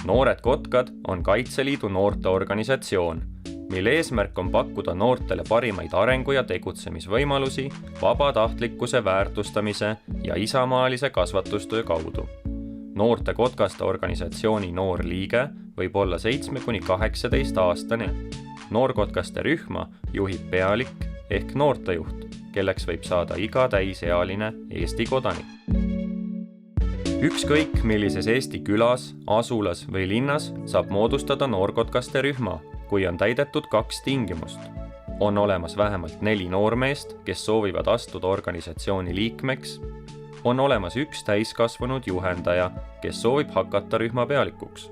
Noored Kotkad on Kaitseliidu noorteorganisatsioon, mille eesmärk on pakkuda noortele parimaid arengu- ja tegutsemisvõimalusi vabatahtlikkuse väärtustamise ja isamaalise kasvatustöö kaudu. Noorte Kotkaste organisatsiooni noor liige võib olla 7–18-aastane. Noorkotkaste rühma juhib pealik ehk noortejuht, kelleks võib saada iga täisealine Eesti kodanik. Ükskõik millises Eesti külas, asulas või linnas saab moodustada noorkotkaste rühma, kui on täidetud 2 tingimust. On olemas vähemalt 4 noormeest, kes soovivad astuda organisatsiooni liikmeks. On olemas 1 täiskasvanud juhendaja, kes soovib hakata rühma pealikuks.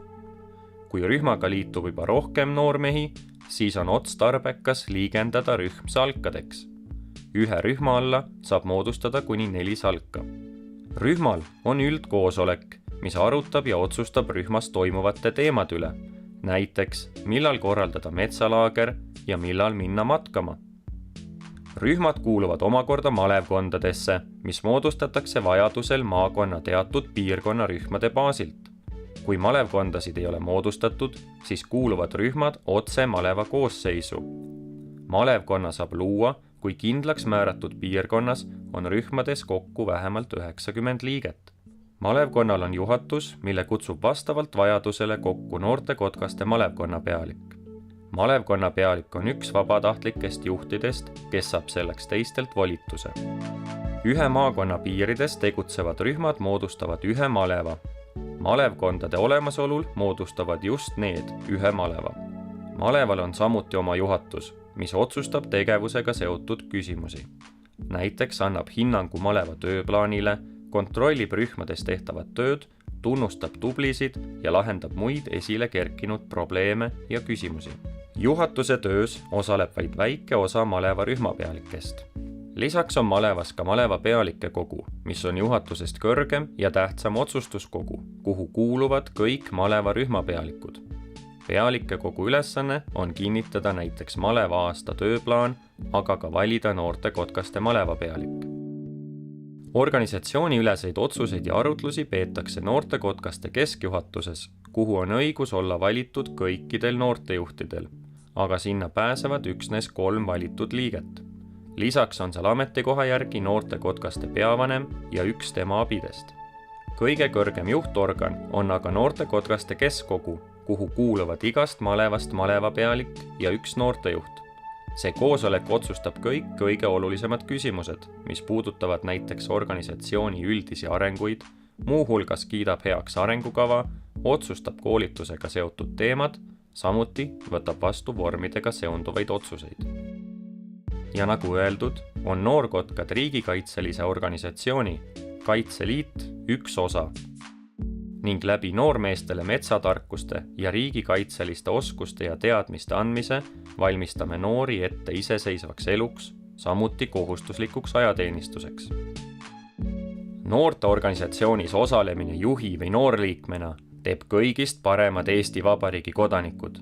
Kui rühmaga liitub juba rohkem noormehi, siis on otstarbekas liigendada rühm salkadeks. Ühe rühma alla saab moodustada kuni 4 salka. Rühmal on üldkoosolek, mis arutab ja otsustab rühmas toimuvate teemad üle. Näiteks, millal korraldada metsalaager ja millal minna matkama. Rühmad kuuluvad omakorda malevkondadesse, mis moodustatakse vajadusel maakonna teatud piirkonna rühmade baasilt. Kui malevkondasid ei ole moodustatud, siis kuuluvad rühmad otse maleva koosseisu. Malevkonna saab luua, kui kindlaks määratud piirkonnas on rühmades kokku vähemalt 90 liiget. Malevkonnal on juhatus, mille kutsub vastavalt vajadusele kokku Noorte Kotkaste malevkonna pealik. Malevkonna pealik on 1 vabatahtlikest juhtidest, kes saab selleks teistelt volituse. Ühe maakonna piirides tegutsevad rühmad moodustavad ühe maleva. Malevkondade olemasolul moodustavad just need ühe maleva. Maleval on samuti oma juhatus, mis otsustab tegevusega seotud küsimusi. Näiteks annab hinnangu maleva tööplaanile, kontrollib rühmades tehtavat tööd, tunnustab tublisid ja lahendab muid esile kerkinud probleeme ja küsimusi. Juhatuse töös osaleb vaid väike osa maleva rühmapealikest. Lisaks on malevas ka maleva pealike kogu, mis on juhatusest kõrgem ja tähtsam otsustuskogu, kuhu kuuluvad kõik maleva rühmapealikud. Pealike kogu ülesanne on kinnitada näiteks maleva aasta tööplaan, aga ka valida Noorte Kotkaste maleva pealik. Organisatsiooni üleseid otsuseid ja arutlusi peetakse Noorte Kotkaste keskjuhatuses, kuhu on õigus olla valitud kõikidel noortejuhtidel, aga sinna pääsevad üksnes 3 valitud liiget. Lisaks on seal ametikoha järgi Noorte Kotkaste peavanem ja 1 tema abidest. Kõige kõrgem juhtorgan on aga Noorte Kotkaste keskkogu, kuhu kuuluvad igast malevast malevapealik ja 1 noortejuht. See koosolek otsustab kõik kõige olulisemad küsimused, mis puudutavad näiteks organisatsiooni üldisi arenguid, muuhulgas kiidab heaks arengukava, otsustab koolitusega seotud teemad, samuti võtab vastu vormidega seonduvaid otsuseid. Ja nagu öeldud, on Noorkotkad riigikaitselise organisatsiooni Kaitseliit 1 osa ning läbi noormeestele metsatarkuste ja riigikaitseliste oskuste ja teadmiste andmise valmistame noori ette iseseisvaks eluks, samuti kohustuslikuks ajateenistuseks. Noorteorganisatsioonis osalemine juhi või noorliikmena teeb kõigist paremad Eesti Vabariigi kodanikud.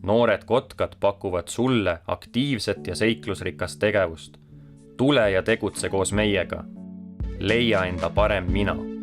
Noored Kotkad pakuvad sulle aktiivset ja seiklusrikast tegevust. Tule ja tegutse koos meiega. Leia enda parem mina.